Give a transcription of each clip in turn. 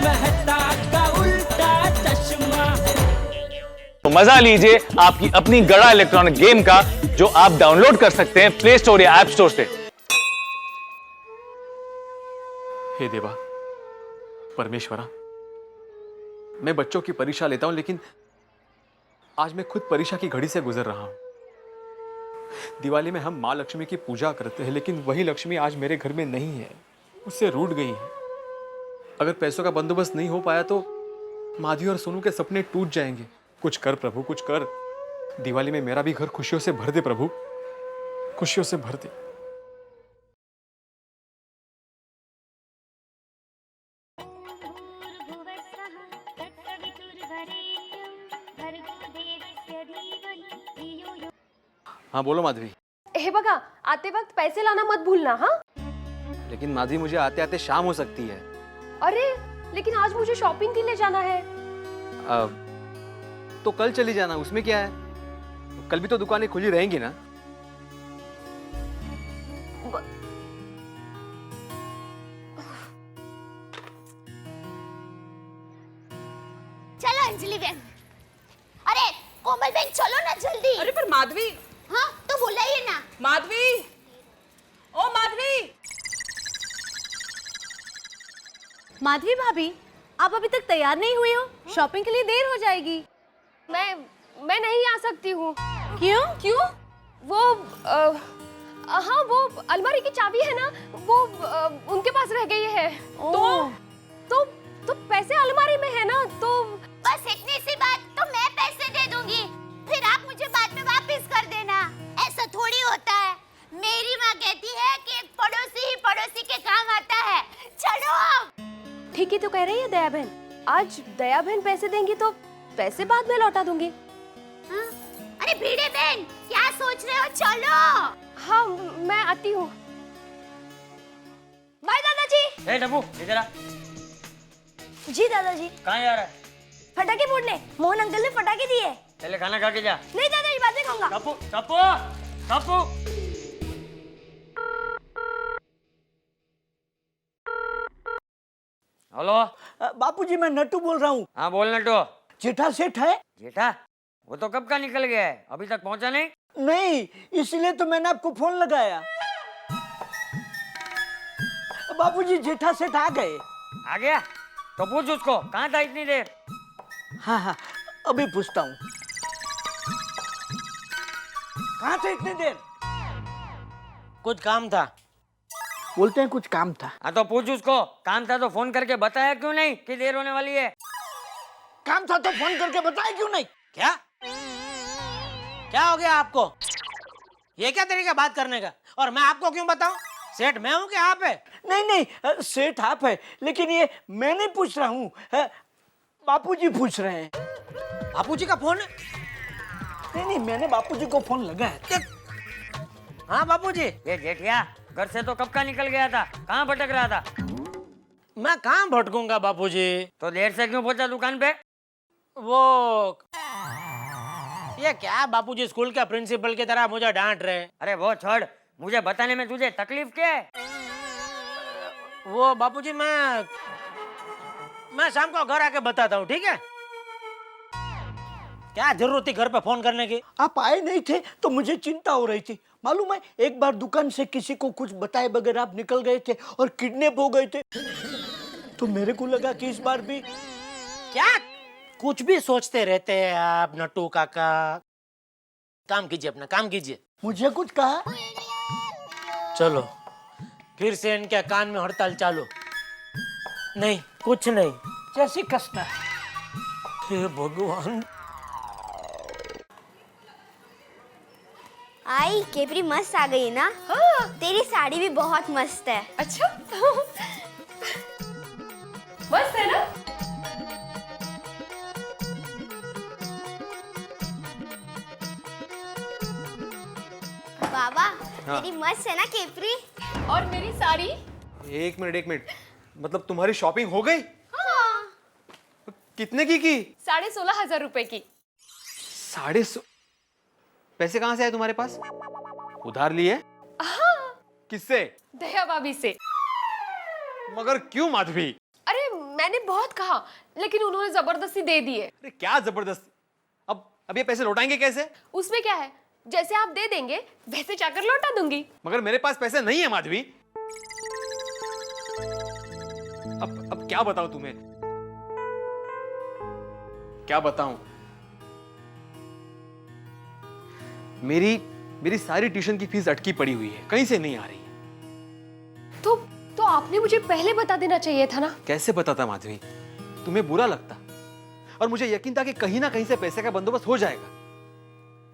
मेहता का उल्टा चश्मा। तो मजा लीजिए आपकी अपनी गड़ा इलेक्ट्रॉनिक गेम का, जो आप डाउनलोड कर सकते हैं प्ले स्टोर या ऐप स्टोर से। हे देवा, परमेश्वरा, मैं बच्चों की परीक्षा लेता हूं, लेकिन आज मैं खुद परीक्षा की घड़ी से गुजर रहा हूं। दिवाली में हम मां लक्ष्मी की पूजा करते हैं, लेकिन वही लक्ष्मी आज मेरे घर में नहीं है, मुझसे रूठ गई है। अगर पैसों का बंदोबस्त नहीं हो पाया तो माधवी और सोनू के सपने टूट जाएंगे। कुछ कर प्रभु, कुछ कर। दिवाली में मेरा भी घर खुशियों से भर दे प्रभु, खुशियों से भर दे। हाँ बोलो माधवी। हे बघा, आते वक्त पैसे लाना मत भूलना। हाँ, लेकिन माधवी, मुझे आते आते शाम हो सकती है। अरे लेकिन आज मुझे शॉपिंग के लिए जाना है। तो कल चली जाना, उसमें क्या है? कल भी तो दुकानें खुली रहेंगी ना। चलो अंजलि बहन, अरे कोमल बहन चलो ना जल्दी। अरे पर माधवी। हाँ तो बुलाइए ना। माधवी, ओ माधवी। माधवी भाभी, आप अभी तक तैयार नहीं हुई हो? शॉपिंग के लिए देर हो जाएगी। मैं नहीं आ सकती हूँ। क्यों? क्यों? वो हाँ, वो अलमारी की चाबी है ना, वो उनके पास रह गई है। तो पैसे अलमारी में है ना, तो बस इतनी सी बात, तो मैं पैसे दे दूंगी, फिर आप मुझे बाद में वापस कर देना। ऐसा थोड़ी होता है। मेरी माँ कहती है कि एक पड़ोसी ही पड़ोसी के काम आता है। चलो ठीक ही तो कह रही है दया बहन। आज दया बहन पैसे देंगी तो पैसे बाद में लौटा दूंगी। हाँ? अरे भीड़े बहन, क्या सोच रहे हो? चलो। हाँ, मैं आती हूँ। बाय दादाजी। ए डब्बू, इधर आ। जी दादाजी। कहाँ जा रहा है? फटाके फोड़ने। मोहन अंकल ने फटाके दिए। पहले खाना खा के जा। नहीं दादाजी, बाद में खाऊंगा। चप्पू चप्पू चप्पू। हेलो बापूजी, मैं नट्टू बोल रहा हूँ। हाँ बोल नटू। जेठा सेठ है? जेठा वो तो कब का निकल गया है, अभी तक पहुंचा नहीं। नहीं, इसलिए तो मैंने आपको फोन लगाया। बापूजी, जेठा सेठ आ गए। आ गया तो पूछ उसको, कहाँ था इतनी देर? हाँ हाँ, अभी पूछता हूँ। कहाँ थे इतनी देर? कुछ काम था। बोलते हैं कुछ काम था। हाँ तो पूछ उसको, काम था तो फोन करके बताया क्यों नहीं कि देर होने वाली है? काम था तो फोन करके बताया क्यों नहीं? क्या क्या हो गया आपको? ये क्या तरीका बात करने का? और मैं आपको क्यों बताऊं? सेठ मैं हूं कि आप है? नहीं नहीं, सेठ आप है, लेकिन ये मैं नहीं पूछ रहा हूँ, बापूजी पूछ रहे हैं। बापूजी का फोन है? नहीं नहीं, मैंने बापूजी को फोन लगाया। हाँ बापूजी। ये जेठिया घर से तो कब का निकल गया था, कहाँ भटक रहा था? मैं कहाँ भटकूंगा बापूजी? तो देर से क्यों पहुंचा दुकान पे? वो ये क्या बापूजी, स्कूल के प्रिंसिपल की तरह मुझे डांट रहे हैं। अरे वो छोड़, मुझे बताने में तुझे तकलीफ क्या है? वो बापूजी, मैं शाम को घर आके बताता हूँ, ठीक है? क्या जरूरत थी घर पे फोन करने की? आप आए नहीं थे तो मुझे चिंता हो रही थी। मालूम है, एक बार दुकान से किसी को कुछ बताए बगैर आप निकल गए थे और किडनैप हो गए थे, तो मेरे को लगा कि इस बार भी। क्या कुछ भी सोचते रहते हैं आप नट्टू काका। काम कीजिए, अपना काम कीजिए। मुझे कुछ कहा? चलो फिर से इनके कान में हड़ताल चालू। नहीं कुछ नहीं। जैसी कसना। हे भगवान। आई केपरी मस्त आ गई ना? हाँ। तेरी साड़ी भी बहुत मस्त है। अच्छा मस्त है ना? बाबा तेरी मस्त है ना केपरी? और मेरी साड़ी? एक मिनट, मतलब तुम्हारी शॉपिंग हो गई? हाँ। कितने की? 16,500 रुपए की। 16,500? पैसे कहाँ से आए तुम्हारे पास? उधार लिए? हाँ। किससे? दया भाभी से। मगर क्यों माधवी? अरे मैंने बहुत कहा, लेकिन उन्होंने जबरदस्ती दे दिए। अरे क्या जबरदस्ती? अब ये पैसे लौटाएंगे कैसे? उसमें क्या है, जैसे आप दे देंगे वैसे जाकर लौटा दूंगी। मगर मेरे पास पैसे नहीं है माधवी। अब क्या बताऊं तुम्हें? क्या बताऊं? मेरी सारी ट्यूशन की फीस अटकी पड़ी हुई है, कहीं से नहीं आ रही है। तो आपने मुझे पहले बता देना चाहिए था ना। कैसे बताता माधवी? तुम्हें बुरा लगता और मुझे यकीन था कि कहीं ना कहीं से पैसे का बंदोबस्त हो जाएगा,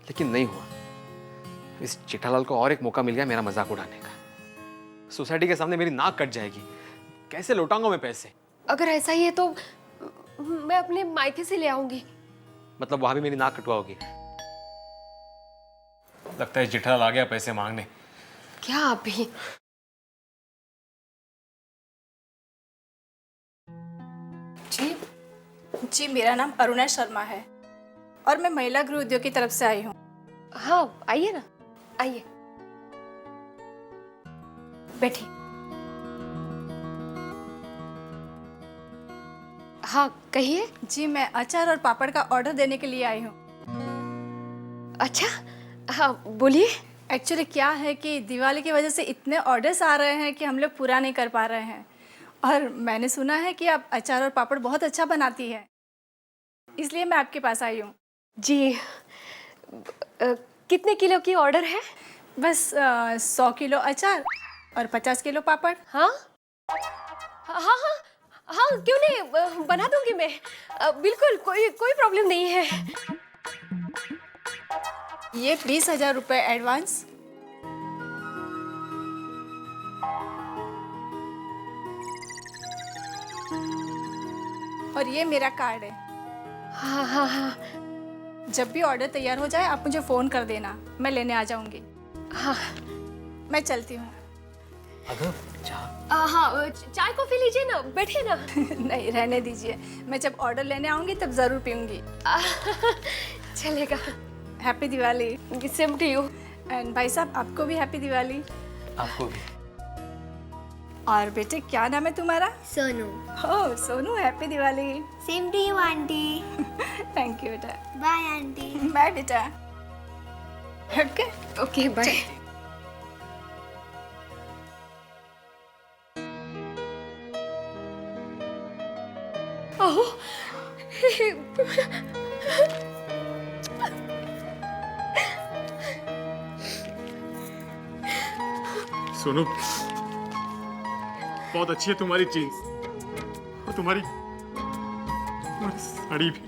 लेकिन नहीं हुआ। इस जेठालाल को और एक मौका मिल गया मेरा मजाक उड़ाने का। सोसाइटी के सामने मेरी नाक कट जाएगी। कैसे लौटाऊंगा मैं पैसे? अगर ऐसा ही है तो मैं अपने मायके से ले आऊंगी। मतलब वहां भी मेरी नाक कटवाओगी? लगता है जेठालाल आ गया पैसे मांगने। क्या आप भी? जी मेरा नाम अरुणा शर्मा है और मैं महिला गृह उद्योग की तरफ से आई हूँ। हाँ आइए ना, आइए बैठिए। हाँ कहिए। जी मैं अचार और पापड़ का ऑर्डर देने के लिए आई हूँ। अच्छा हाँ बोलिए। एक्चुअली क्या है कि दिवाली की वजह से इतने ऑर्डर्स आ रहे हैं कि हम लोग पूरा नहीं कर पा रहे हैं, और मैंने सुना है कि आप अचार और पापड़ बहुत अच्छा बनाती है, इसलिए मैं आपके पास आई हूँ। जी कितने किलो की ऑर्डर है? बस 100 किलो अचार और 50 किलो पापड़। हाँ हाँ हाँ हाँ क्यों नहीं, बना दूंगी मैं। बिल्कुल कोई प्रॉब्लम नहीं है। ये 20,000 रुपये एडवांस। और ये मेरा कार्ड है। हाँ हाँ हाँ जब भी ऑर्डर तैयार हो जाए आप मुझे फ़ोन कर देना, मैं लेने आ जाऊंगी। हाँ मैं चलती हूँ। हाँ चाय कॉफी लीजिए ना, बैठिए ना। नहीं रहने दीजिए, मैं जब ऑर्डर लेने आऊंगी तब ज़रूर पीऊंगी। चलेगा। Happy Diwali. Same to you. And भाई साहब आपको भी हैप्पी दिवाली। आपको भी। और बेटे क्या नाम है तुम्हारा? Sonu. Oh Sonu, happy Diwali. Same to you aunty. Thank you बेटा। Bye aunty. बाय बेटा। Okay okay bye. Oh Sonu बहुत अच्छी है तुम्हारी जीन्स और तुम्हारी साड़ी भी।